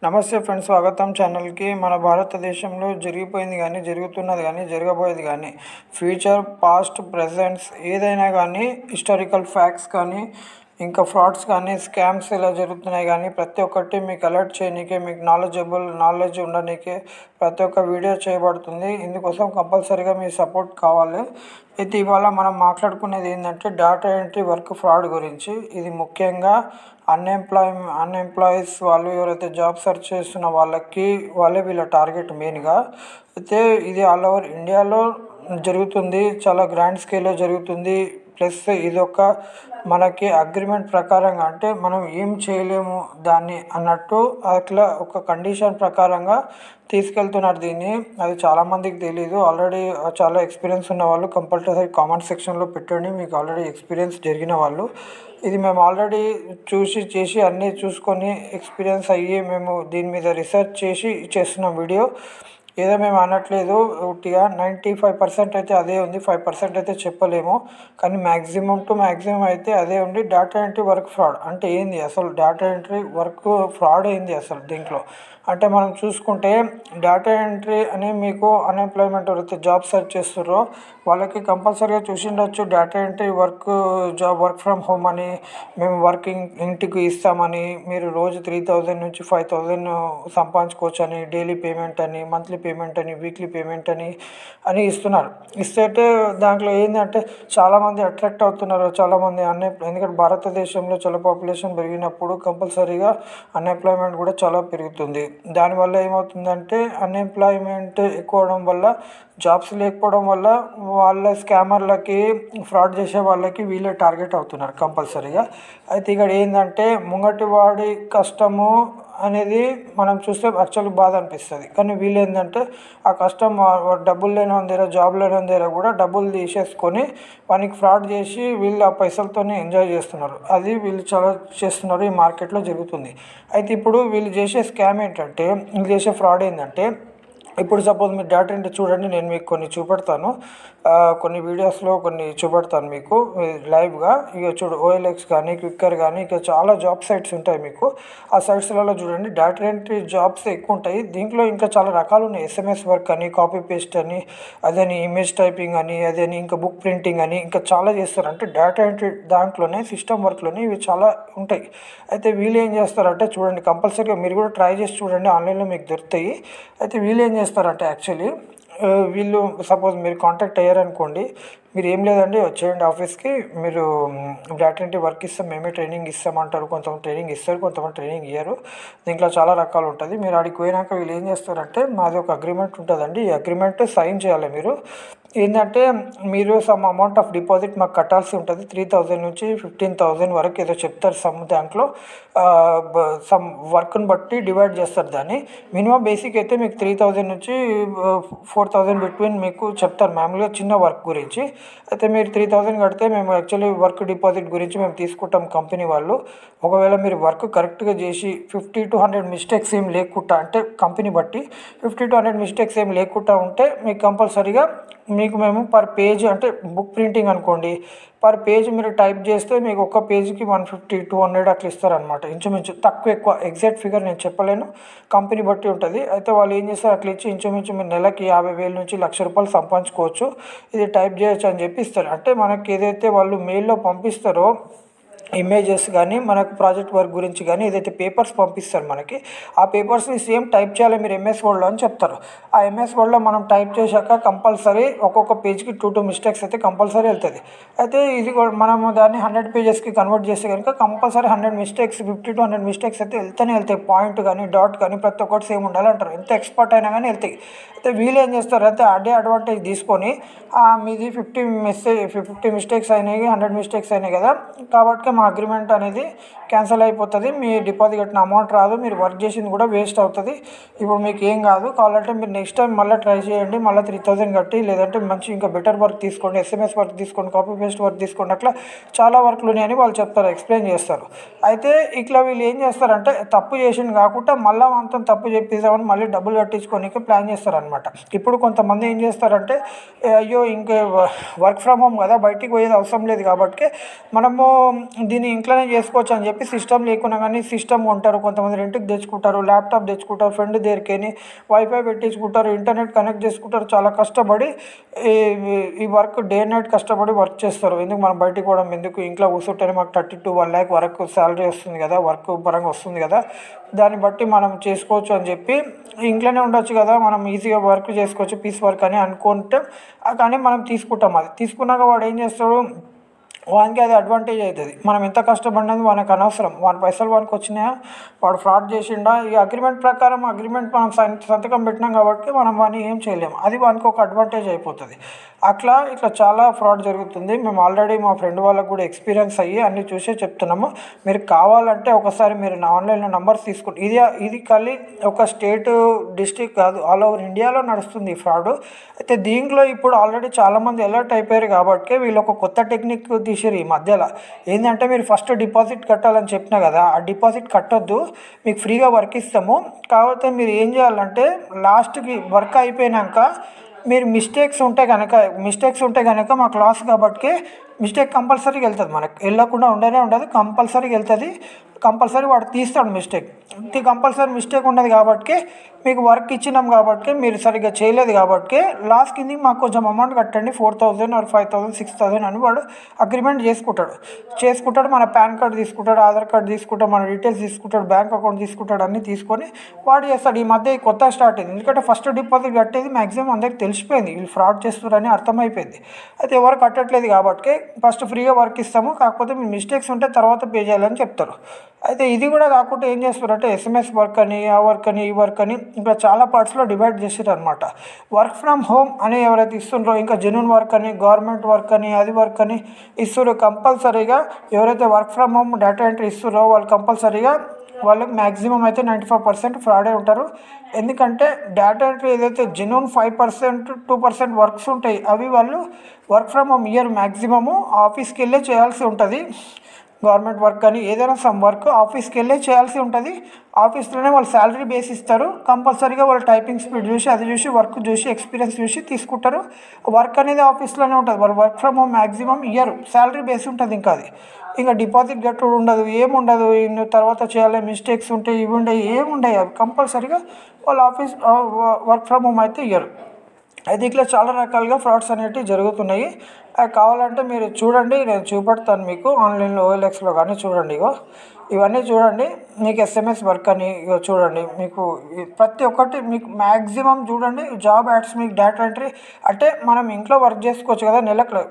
నమస్తే ఫ్రెండ్స్, స్వాగతం ఛానల్కి. మన భారతదేశంలో జరిగిపోయింది కానీ, జరుగుతున్నది కానీ, జరగబోయేది కానీ, ఫ్యూచర్, పాస్ట్, ప్రెజెంట్స్ ఏదైనా కానీ, హిస్టారికల్ ఫ్యాక్ట్స్ కానీ, ఇంకా ఫ్రాడ్స్ కానీ, స్కామ్స్ ఎలా జరుగుతున్నాయి కానీ, ప్రతి ఒక్కటి మీకు అలర్ట్ చేయనీకే, మీకు నాలెడ్జ్ ఉండనీకే ప్రతి ఒక్క వీడియో చేయబడుతుంది. ఇందుకోసం కంపల్సరీగా మీ సపోర్ట్ కావాలి. అయితే ఇవాళ మనం మాట్లాడుకునేది ఏంటంటే డేటా ఎంట్రీ వర్క్ ఫ్రాడ్ గురించి. ఇది ముఖ్యంగా అన్ఎంప్లాయీస్ వాళ్ళు ఎవరైతే జాబ్ సెర్చ్ చేస్తున్న వాళ్ళే వీళ్ళ టార్గెట్ మెయిన్గా. అయితే ఇది ఆల్ ఓవర్ ఇండియాలో జరుగుతుంది, చాలా గ్రాండ్ స్కేల్లో జరుగుతుంది. ప్లస్ ఇది మనకి అగ్రిమెంట్ ప్రకారంగా, అంటే మనం ఏం చేయలేము దాన్ని అన్నట్టు అట్లా ఒక కండిషన్ ప్రకారంగా తీసుకెళ్తున్నారు దీన్ని. అది చాలామందికి తెలీదు. ఆల్రెడీ చాలా ఎక్స్పీరియన్స్ ఉన్న వాళ్ళు కంపల్సరీ కామెంట్ సెక్షన్లో పెట్టండి, మీకు ఆల్రెడీ ఎక్స్పీరియన్స్ జరిగిన వాళ్ళు. ఇది మేము ఆల్రెడీ చేసి అన్నీ చూసుకొని ఎక్స్పీరియన్స్ అయ్యి మేము దీని మీద రీసెర్చ్ చేసి చేస్తున్న వీడియో. ఏదో మేము అనట్లేదు ఉట్టిగా. 95% అయితే అదే ఉంది, 5% అయితే చెప్పలేము. కానీ మ్యాక్సిమం అయితే అదే ఉంది. డేటా ఎంట్రీ వర్క్ ఫ్రాడ్ అంటే ఏంది అసలు? డేటా ఎంట్రీ వర్క్ ఫ్రాడ్ ఏంది అసలు దీంట్లో అంటే మనం చూసుకుంటే, డేటా ఎంట్రీ అని మీకు అన్ఎంప్లాయ్మెంట్ ఎవరైతే జాబ్ సెర్చ్ చేస్తారో వాళ్ళకి కంపల్సరీగా చూసిండొచ్చు. Data entry work from home అని, మేము ఇంటికి ఇస్తామని, మీరు రోజు 3000 నుంచి 5000 సంపాదించుకోవచ్చు అని, డైలీ పేమెంట్ అని, మంత్లీ పేమెంట్ అని, వీక్లీ పేమెంట్ అని ఇస్తున్నారు. ఇస్తే దాంట్లో ఏంటంటే చాలామంది అట్రాక్ట్ అవుతున్నారు. చాలామంది ఎందుకంటే భారతదేశంలో చాలా పాపులేషన్ పెరిగినప్పుడు కంపల్సరీగా అన్ఎంప్లాయ్మెంట్ కూడా చాలా పెరుగుతుంది. దానివల్ల ఏమవుతుందంటే అన్ఎంప్లాయ్మెంట్ ఎక్కువ అవడం వల్ల, జాబ్స్ లేకపోవడం వల్ల వాళ్ళ స్కామర్లకి, ఫ్రాడ్ చేసే వాళ్ళకి వీళ్ళే టార్గెట్ అవుతున్నారు కంపల్సరీగా. అయితే ఇక్కడ ఏంటంటే ముంగటి వాడి కష్టము అనేది మనం చూస్తే యాక్చువల్లీ బాధ అనిపిస్తుంది. కానీ వీళ్ళు ఏంటంటే ఆ కష్టం డబ్బులు లేని దగ్గర, జాబ్ లేని దగ్గర కూడా డబ్బులు తీసేసుకొని వానికి ఫ్రాడ్ చేసి వీళ్ళు ఆ పైసలతోనే ఎంజాయ్ చేస్తున్నారు. అది వీళ్ళు చాలా చేస్తున్నారు, ఈ మార్కెట్లో జరుగుతుంది. అయితే ఇప్పుడు వీళ్ళు చేసే స్కామ్ ఏంటంటే, వీళ్ళు చేసే ఫ్రాడ్ ఏంటంటే, ఇప్పుడు సపోజ్ మీరు డేటా ఎంట్రీ చూడండి, నేను మీకు కొన్ని చూపెడతాను, కొన్ని వీడియోస్లో కొన్ని చూపెడతాను మీకు లైవ్గా. ఇక చూడు, OLX కానీ, క్విక్కర్ కానీ, ఇక చాలా జాబ్ సైట్స్ ఉంటాయి మీకు. ఆ సైట్స్లలో చూడండి డేటా ఎంట్రీ జాబ్స్ ఎక్కువ ఉంటాయి. దీంట్లో ఇంకా చాలా రకాలు ఉన్నాయి. SMS వర్క్ అని, కాపీ పేస్ట్ అని, అదని ఇమేజ్ టైపింగ్ అని, అదని ఇంకా బుక్ ప్రింటింగ్ అని, ఇంకా చాలా చేస్తారు. అంటే డేటా ఎంట్రీ దాంట్లోనే, సిస్టమ్ వర్క్లోనే ఇవి చాలా ఉంటాయి. అయితే వీళ్ళు ఏం చేస్తారంటే చూడండి, కంపల్సరీగా మీరు కూడా ట్రై చేసి చూడండి, ఆన్లైన్లో మీకు దొరుకుతాయి. అయితే వీళ్ళు ఏం చేస్తారంటే యాక్చువల్లీ వీళ్ళు సపోజ్ మీరు కాంటాక్ట్ అయ్యారనుకోండి, మీరు ఏం లేదండి వచ్చేయండి ఆఫీస్కి, మీరు డేటా ఎంట్రీ వర్క్ ఇస్తాం, మేమే ట్రైనింగ్ ఇస్తామంటారు. కొంతమంది ట్రైనింగ్ ఇస్తారు, కొంతమంది ట్రైనింగ్ ఇయ్యరు. దీంట్లో చాలా రకాలు ఉంటుంది. మీరు ఆడికి పోయినాక వీళ్ళు ఏం చేస్తారంటే, మాది ఒక అగ్రిమెంట్ ఉంటుందండి, ఈ అగ్రిమెంట్ సైన్ చేయాలి. మీరు ఏంటంటే మీరు సమ్ అమౌంట్ ఆఫ్ డిపాజిట్ మాకు కట్టాల్సి ఉంటుంది. 3000 నుంచి 15,000 వరకు ఏదో చెప్తారు. దాంట్లో సమ్ వర్క్ని బట్టి డివైడ్ చేస్తారు దాన్ని. మినిమం బేసిక్ అయితే మీకు 3000 నుంచి 4000 బిట్వీన్ మీకు చెప్తారు మామూలుగా చిన్న వర్క్ గురించి. అయితే మీరు 3000 కడితే మేము యాక్చువల్లీ వర్క్ డిపాజిట్ గురించి మేము తీసుకుంటాం కంపెనీ వాళ్ళు. ఒకవేళ మీరు వర్క్ కరెక్ట్గా చేసి 50 to 100 మిస్టేక్స్ ఏం లేకుండా, అంటే కంపెనీ బట్టి 50 to 100 మిస్టేక్స్ ఏం లేకుండా ఉంటే మీకు కంపల్సరీగా మేము పర్ పేజ్, అంటే బుక్ ప్రింటింగ్ అనుకోండి, పర్ పేజ్ మీరు టైప్ చేస్తే మీకు ఒక్క పేజీకి 150, 200 అట్లా ఇస్తారనమాట. ఇంచుమించు తక్కువ ఎక్కువ ఎగ్జాక్ట్ ఫిగర్ నేను చెప్పలేను, కంపెనీ బట్టి ఉంటుంది. అయితే వాళ్ళు ఏం చేస్తారు, అట్లా ఇచ్చి ఇంచుమించు మీరు నెలకి 50,000 నుంచి 1,00,000 రూపాయలు సంపాదించుకోవచ్చు, ఇది టైప్ చేయొచ్చు అని చెప్పి ఇస్తారు. అంటే మనకి ఏదైతే వాళ్ళు మెయిల్లో పంపిస్తారో ఇమేజెస్ కానీ, మనకు ప్రాజెక్ట్ వర్క్ గురించి కానీ ఏదైతే పేపర్స్ పంపిస్తారు మనకి, ఆ పేపర్స్ని సేమ్ టైప్ చేయాలి మీరు MS వర్డ్లో అని చెప్తారు. ఆ MS వర్డ్లో మనం టైప్ చేశాక కంపల్సరీ ఒక్కొక్క పేజ్కి 2 మిస్టేక్స్ అయితే కంపల్సరీ వెళ్తుంది. అయితే ఇది మనము దాన్ని 100 పేజెస్కి కన్వర్ట్ చేస్తే కనుక కంపల్సరీ 100 మిస్టేక్స్, 50 to 100 మిస్టేక్స్ అయితే వెళ్తాయి. పాయింట్ కానీ, డాట్ కానీ ప్రతి ఒక్కటి సేమ్ ఉండాలంటారు. ఎంత ఎక్స్పర్ట్ అయినా కానీ వెళ్తాయి. అయితే వీళ్ళు ఏం చేస్తారు అంటే అదే అడ్వాంటేజ్ తీసుకొని, మీది 50 మిస్టేక్స్ అయినాయి, 100 మిస్టేక్స్ అయినాయి కదా, కాబట్టి మా అగ్రిమెంట్ అనేది క్యాన్సిల్ అయిపోతుంది, మీ డిపాజిట్ కట్టిన అమౌంట్ రాదు, మీరు వర్క్ చేసింది కూడా వేస్ట్ అవుతుంది. ఇప్పుడు మీకు ఏం కాదు, కావాలంటే మీరు నెక్స్ట్ టైం మళ్ళీ ట్రై చేయండి, మళ్ళీ 3000 కట్టి, లేదంటే మంచి ఇంకా బెటర్ వర్క్ తీసుకోండి, SMS వర్క్ తీసుకోండి, కాపీ పేస్ట్ వర్క్ తీసుకోండి, అట్లా చాలా వర్క్లు ఉన్నాయని వాళ్ళు చెప్తారు, ఎక్స్ప్లెయిన్ చేస్తారు. అయితే ఇట్లా వీళ్ళు ఏం చేస్తారంటే తప్పు చేసింది కాకుండా మళ్ళీ అంతం తప్పు చెప్పేసామని మళ్ళీ డబ్బులు కట్టించుకోనికి ప్లాన్ చేస్తారనమాట. ఇప్పుడు కొంతమంది ఏం చేస్తారంటే, అయ్యో ఇంకా వర్క్ ఫ్రమ్ హోమ్ కదా, బయటికి పోయేది అవసరం లేదు కాబట్టి మనము దీన్ని ఇంట్లోనే చేసుకోవచ్చు అని చెప్పి సిస్టమ్ లేకున్నా కానీ సిస్టమ్ కొంటారు, కొంతమంది రెంట్కి తెచ్చుకుంటారు, ల్యాప్టాప్ తెచ్చుకుంటారు, ఫ్రెండ్ దగ్గరికి వైఫై పెట్టించుకుంటారు, ఇంటర్నెట్ కనెక్ట్ చేసుకుంటారు. చాలా కష్టపడి ఈ వర్క్ డే నైట్ కష్టపడి వర్క్ చేస్తారు. ఎందుకు మనం బయటికి పోవడం ఎందుకు, ఇంట్లో కూర్చుంటేనే మాకు 30 to 1 lakh వరకు శాలరీ వస్తుంది కదా, వర్క్ పరంగా వస్తుంది కదా, దాన్ని బట్టి మనం చేసుకోవచ్చు అని చెప్పి ఇంట్లోనే ఉండొచ్చు కదా, మనం ఈజీగా వర్క్ చేసుకోవచ్చు పీస్ వర్క్ అని అనుకుంటే కానీ మనం తీసుకుంటాం. అది తీసుకున్నాక వాడు ఏం చేస్తాడు, వానికి అది అడ్వాంటేజ్ అవుతుంది. మనం ఎంత కష్టపడినది వానికి అనవసరం, వాని పైసలు వానికి వచ్చినాయా, వాడు ఫ్రాడ్ చేసిండా, ఈ అగ్రిమెంట్ ప్రకారం అగ్రిమెంట్ మనం సంతకం పెట్టినాం కాబట్టి మనం వాడిని ఏం చేయలేము, అది వానికి ఒక అడ్వాంటేజ్ అయిపోతుంది. ఇట్లా చాలా ఫ్రాడ్ జరుగుతుంది. మేము ఆల్రెడీ మా ఫ్రెండ్ వాళ్ళకు కూడా ఎక్స్పీరియన్స్ అయ్యి అన్నీ చూసే చెప్తున్నాము. మీరు కావాలంటే ఒకసారి మీరు నా ఆన్లైన్లో నంబర్స్ తీసుకుంటే ఇది ఖాళీ ఒక స్టేట్ డిస్ట్రిక్ట్ కాదు, ఆల్ ఓవర్ ఇండియాలో నడుస్తుంది ఈ ఫ్రాడ్. అయితే దీంట్లో ఇప్పుడు ఆల్రెడీ చాలామంది అలర్ట్ అయిపోయారు కాబట్టి వీళ్ళు ఒక కొత్త టెక్నిక్ తీసారు ఈ మధ్యలో. ఏంటంటే మీరు ఫస్ట్ డిపాజిట్ కట్టాలని చెప్పినా కదా, ఆ డిపాజిట్ కట్టొద్దు, మీకు ఫ్రీగా వర్క్ ఇస్తాము. కాకపోతే మీరు ఏం చేయాలంటే లాస్ట్కి వర్క్ అయిపోయినాక మీరు మిస్టేక్స్ ఉంటే కనుక మాకు లాస్ కాబట్టి మిస్టేక్ కంపల్సరీగా వెళ్తుంది, మనకు వెళ్ళకుండా ఉండదు, కంపల్సరీగా వెళ్తుంది. కంపల్సరీ వాడు తీస్తాడు మిస్టేక్, కంపల్సరీ మిస్టేక్ ఉండదు కాబట్టి మీకు వర్క్ ఇచ్చినాం కాబట్టి మీరు సరిగ్గా చేయలేదు కాబట్టి లాస్ట్ కింద మాకు కొంచెం అమౌంట్ కట్టండి, 4,000 or 5,000 6,000 అని వాడు అగ్రిమెంట్ చేసుకుంటాడు. మన పాన్ కార్డు తీసుకుంటాడు, ఆధార్ కార్డు తీసుకుంటాడు, మన డీటెయిల్స్ తీసుకుంటాడు, బ్యాంక్ అకౌంట్ తీసుకుంటాడు, అన్నీ తీసుకొని వాడు చేస్తాడు. ఈ మధ్య కొత్త స్టార్ట్ అయింది, ఎందుకంటే ఫస్ట్ డిపాజిట్ కట్టేది మ్యాక్సిమం అందరికి తెలిసిపోయింది, వీళ్ళు ఫ్రాడ్ చేస్తున్నారని అర్థమైపోయింది. అయితే ఎవరు కట్టట్లేదు కాబట్టి ఫస్ట్ ఫ్రీగా వర్క్ ఇస్తాము, కాకపోతే మీ మిస్టేక్స్ ఉంటే తర్వాత పే చేయాలని చెప్తారు. అయితే ఇది కూడా కాకుండా ఏం చేస్తారంటే SMS వర్క్ అని, ఆ వర్క్ అని, ఈ వర్క్ అని ఇంకా చాలా పార్ట్స్లో డివైడ్ చేసారు అనమాట. వర్క్ ఫ్రమ్ హోమ్ అని ఎవరైతే ఇస్తుండ్రో, ఇంకా జెన్యూన్ వర్క్ అని, గవర్నమెంట్ వర్క్ అని, అది వర్క్ అని ఇస్తున్నారు. కంపల్సరీగా ఎవరైతే work from home data entry ఇస్తున్నారో వాళ్ళు కంపల్సరీగా వాళ్ళకి మ్యాక్సిమం అయితే 95% ఫ్రాడే ఉంటారు. ఎందుకంటే డేటా ఎంట్రీ ఏదైతే జెన్యూన్ 5% 2% వర్క్స్ ఉంటాయి అవి వాళ్ళు work from home year maximum ఆఫీస్కి వెళ్ళే చేయాల్సి ఉంటుంది. గవర్నమెంట్ వర్క్ కానీ ఏదైనా సమ్ వర్క్ ఆఫీస్కి వెళ్ళే చేయాల్సి ఉంటుంది. ఆఫీస్లోనే వాళ్ళు శాలరీ బేస్ ఇస్తారు. కంపల్సరీగా వాళ్ళు టైపింగ్ స్పీడ్ చూసి, అది చూసి, వర్క్ చూసి, ఎక్స్పీరియన్స్ చూసి తీసుకుంటారు. వర్క్ అనేది ఆఫీస్లోనే ఉంటుంది. వాళ్ళు work from home maximum year salary base ఉంటుంది. ఇంకా డిపాజిట్ గట్టు ఉండదు, ఏముండదు. తర్వాత చేయాలి, మిస్టేక్స్ ఉంటాయి, ఇవి ఉంటాయి, ఏముండవు. అవి కంపల్సరీగా వాళ్ళు ఆఫీస్ వర్క్ ఫ్రమ్ హోమ్ అయితే ఇయ్యరు. అయితే ఇట్లా చాలా రకాలుగా ఫ్రాడ్స్ అనేవి జరుగుతున్నాయి. అవి కావాలంటే మీరు చూడండి, నేను చూపెడతాను మీకు ఆన్లైన్లో OLXలో కానీ చూడండి. ఇవన్నీ చూడండి, మీకు SMS వర్క్ అని చూడండి, మీకు ప్రతి ఒక్కటి మీకు మ్యాక్సిమం చూడండి. జాబ్ యాడ్స్ మీకు డేటా ఎంట్రీ అంటే మనం ఇంట్లో వర్క్ చేసుకోవచ్చు కదా, నెలకు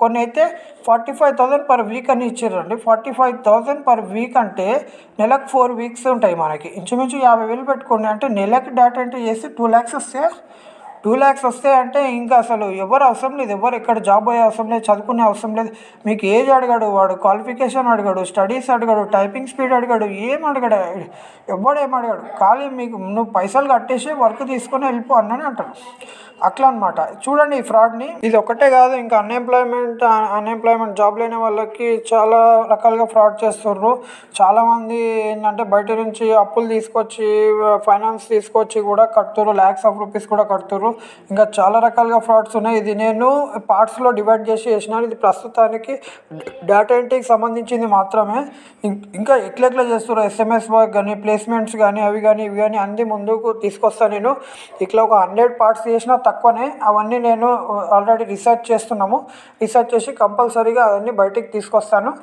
కొన్ని అయితే 45,000 per week అని ఇచ్చారండి. 45,000 per week అంటే నెలకు 4 weeks ఉంటాయి. మనకి ఇంచుమించు 50,000 పెట్టుకోండి, అంటే నెలకు డేటా ఎంట్రీ చేసి 2 lakhs వస్తే 2 lakhs వస్తాయి. అంటే ఇంకా అసలు ఎవరు అవసరం లేదు, ఎవరు ఎక్కడ జాబ్ అయ్యే అవసరం లేదు, చదువుకునే అవసరం లేదు. మీకు ఏజ్ అడిగాడు వాడు, క్వాలిఫికేషన్ అడిగాడు, స్టడీస్ అడిగాడు, టైపింగ్ స్పీడ్ అడిగాడు, ఏం అడిగాడు, ఎవడేం అడిగాడు. ఖాళీ మీకు నువ్వు పైసలు కట్టేసి వర్క్ తీసుకొని వెళ్ళిపో అన్నని అంటారు. అట్లా అనమాట. చూడండి ఈ ఫ్రాడ్ని. ఇది ఒకటే కాదు, ఇంకా అన్ఎంప్లాయ్మెంట్ జాబ్ లేని వాళ్ళకి చాలా రకాలుగా ఫ్రాడ్ చేస్తుర్రు. చాలామంది ఏంటంటే బయట నుంచి అప్పులు తీసుకొచ్చి, ఫైనాన్స్ తీసుకొచ్చి కూడా కడుతుర్రు, lakhs of rupees కూడా కడుతుర్రు. ఇంకా చాలా రకాలుగా ఫ్రాడ్స్ ఉన్నాయి. ఇది నేను పార్ట్స్లో డివైడ్ చేసినాను. ఇది ప్రస్తుతానికి డేటా ఎంట్రీకి సంబంధించింది మాత్రమే. ఇంకా ఎట్లా చేస్తున్నారు SMS వర్క్ కానీ, ప్లేస్మెంట్స్ కానీ, అవి కానీ ఇవి కానీ అన్నీ ముందుకు తీసుకొస్తాను నేను. ఇట్లా ఒక 100 parts చేసినా తక్కువనే. అవన్నీ నేను ఆల్రెడీ రీసెర్చ్ చేసి కంపల్సరీగా అవన్నీ బయటికి తీసుకొస్తాను.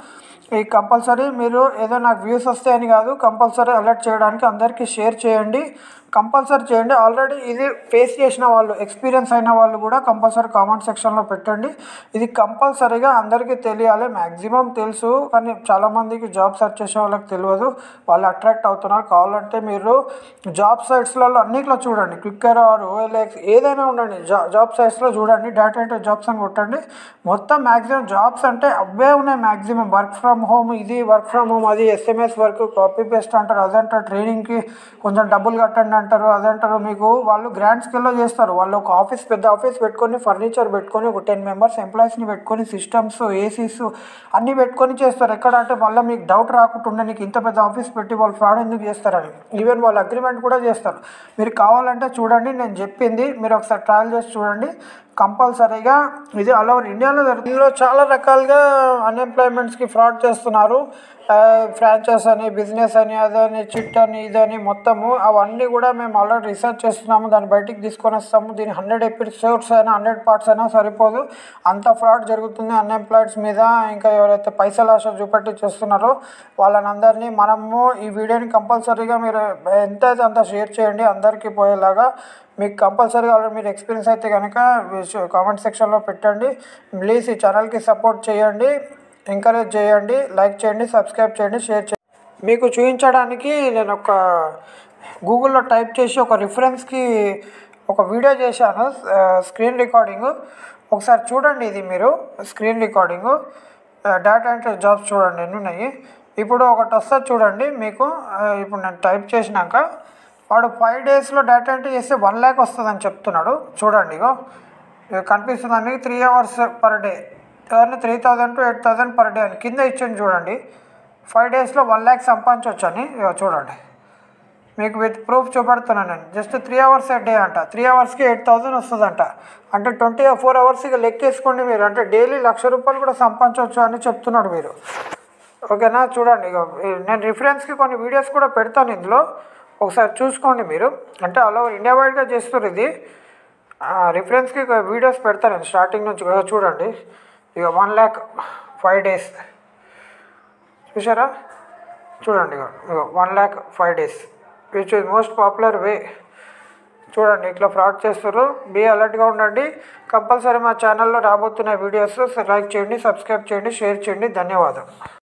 ఈ కంపల్సరీ మీరు ఏదో నాకు వ్యూస్ వస్తాయని కాదు, కంపల్సరీ అలర్ట్ చేయడానికి అందరికీ షేర్ చేయండి, కంపల్సరీ చేయండి. ఆల్రెడీ ఇది ఫేస్ చేసిన వాళ్ళు, ఎక్స్పీరియన్స్ అయిన వాళ్ళు కూడా కంపల్సరీ కామెంట్ సెక్షన్లో పెట్టండి. ఇది కంపల్సరీగా అందరికీ తెలియాలి. మ్యాక్సిమం తెలుసు కానీ చాలామందికి జాబ్ సెర్చ్ చేసే వాళ్ళకి తెలియదు, వాళ్ళు అట్రాక్ట్ అవుతున్నారు. కావాలంటే మీరు జాబ్ సైట్స్లలో అన్నిట్లో చూడండి, క్విక్కర్ ఆర్ OLX ఏదైనా ఉండండి, జాబ్ సైట్స్లో చూడండి, డేటా ఎంట్రీ జాబ్స్ అని కొట్టండి. మొత్తం మ్యాక్సిమం జాబ్స్ అంటే అవే ఉన్నాయి. మ్యాక్సిమం వర్క్ ఫ్రమ్ హోమ్, ఇది వర్క్ ఫ్రమ్ హోమ్, అది SMS వర్క్, కాపీ పేస్ట్ అంటారు, అదంటారు, ట్రైనింగ్కి కొంచెం డబ్బులు కట్టండి అంటారు, అదంటారు. మీకు వాళ్ళు గ్రాండ్ స్కేల్లో చేస్తారు. వాళ్ళు ఒక పెద్ద ఆఫీస్ పెట్టుకొని, ఫర్నిచర్ పెట్టుకొని, ఒక 10 members ఎంప్లాయీస్ని పెట్టుకొని, సిస్టమ్స్, ACs అన్నీ పెట్టుకొని చేస్తారు. ఎక్కడ అంటే మళ్ళీ మీకు డౌట్ రాకుండా నీకు ఇంత పెద్ద ఆఫీస్ పెట్టి వాళ్ళు ఫ్రాడ్ ఎందుకు చేస్తారని. ఈవెన్ వాళ్ళు అగ్రిమెంట్ కూడా చేస్తారు. మీరు కావాలంటే చూడండి, నేను చెప్పింది మీరు ఒకసారి ట్రయల్ చేసి చూడండి. కంపల్సరీగా ఇది ఆల్ ఓవర్ ఇండియాలో జరుగుతుంది. ఇందులో చాలా రకాలుగా అన్ఎంప్లాయ్మెంట్స్కి ఫ్రాడ్ చేస్తున్నారు. ఫ్రాంచైజ్ అని, బిజినెస్ అని, అదని, చిట్ అని, ఇదని మొత్తము అవన్నీ కూడా మేము ఆల్రెడీ రీసెర్చ్ చేస్తున్నాము. దాన్ని బయటికి తీసుకొని వస్తాము. దీని 100 ఎపిసోడ్స్ అయినా 100 పార్ట్స్ అయినా సరిపోదు. అంత ఫ్రాడ్ జరుగుతుంది అన్ఎంప్లాయిడ్స్ మీద. ఇంకా ఎవరైతే పైసలు ఆశ చూపెట్టి చేస్తున్నారో వాళ్ళని అందరినీ మనము ఈ వీడియోని కంపల్సరీగా మీరు ఎంత అయితే అంత షేర్ చేయండి అందరికీ పోయేలాగా. మీకు కంపల్సరీగా ఆల్రెడీ మీరు ఎక్స్పీరియన్స్ అయితే కనుక కామెంట్ సెక్షన్లో పెట్టండి. ప్లీజ్ ఈ ఛానల్కి సపోర్ట్ చేయండి, ఎంకరేజ్ చేయండి, లైక్ చేయండి, సబ్స్క్రైబ్ చేయండి, షేర్ చేయండి. మీకు చూపించడానికి నేను ఒక గూగుల్లో టైప్ చేసి ఒక రిఫరెన్స్కి ఒక వీడియో చేశాను, స్క్రీన్ రికార్డింగ్. ఒకసారి చూడండి. ఇది మీరు screen recording data entry jobs చూడండి ఎన్ని ఉన్నాయి. ఇప్పుడు ఒకటి వస్తుంది చూడండి మీకు. ఇప్పుడు నేను టైప్ చేసినాక వాడు 5 డేస్లో డేటా ఎంట్రీ చేస్తే 1 lakh వస్తుందని చెప్తున్నాడు. చూడండి ఇగో కనిపిస్తుంది మీకు 3 hours per day, ఎవరిని 3,000 to 8,000 per day అని కింద ఇచ్చింది చూడండి. 5 డేస్లో 1 lakh సంపాదించవచ్చు అని చూడండి. మీకు విత్ ప్రూఫ్ చూపెడుతున్నాను నేను. జస్ట్ 3 hours a day అంట. 3 hours-కి 8,000 వస్తుందంట. అంటే 24 hours ఇక లెక్కేసుకోండి మీరు. అంటే డైలీ ₹1,00,000 కూడా సంపాదించవచ్చు అని చెప్తున్నాడు మీరు. ఓకేనా? చూడండి ఇక నేను రిఫరెన్స్కి కొన్ని వీడియోస్ కూడా పెడతాను ఇందులో, ఒకసారి చూసుకోండి మీరు. అంటే ఆల్ ఓవర్ ఇండియా వైడ్గా చేస్తారు ఇది. రిఫరెన్స్కి వీడియోస్ పెడతాను నేను స్టార్టింగ్ నుంచి. చూడండి ఇక 1 lakh 5 days చూసారా? చూడండి ఇక 1 lakh 5 days which is most popular way. చూడండి ఇట్లా ఫ్రాడ్ చేస్తారు. బీ అలర్ట్గా ఉండండి. కంపల్సరీ మా ఛానల్లో రాబోతున్న వీడియోస్ లైక్ చేయండి, సబ్స్క్రైబ్ చేయండి, షేర్ చేయండి. ధన్యవాదాలు.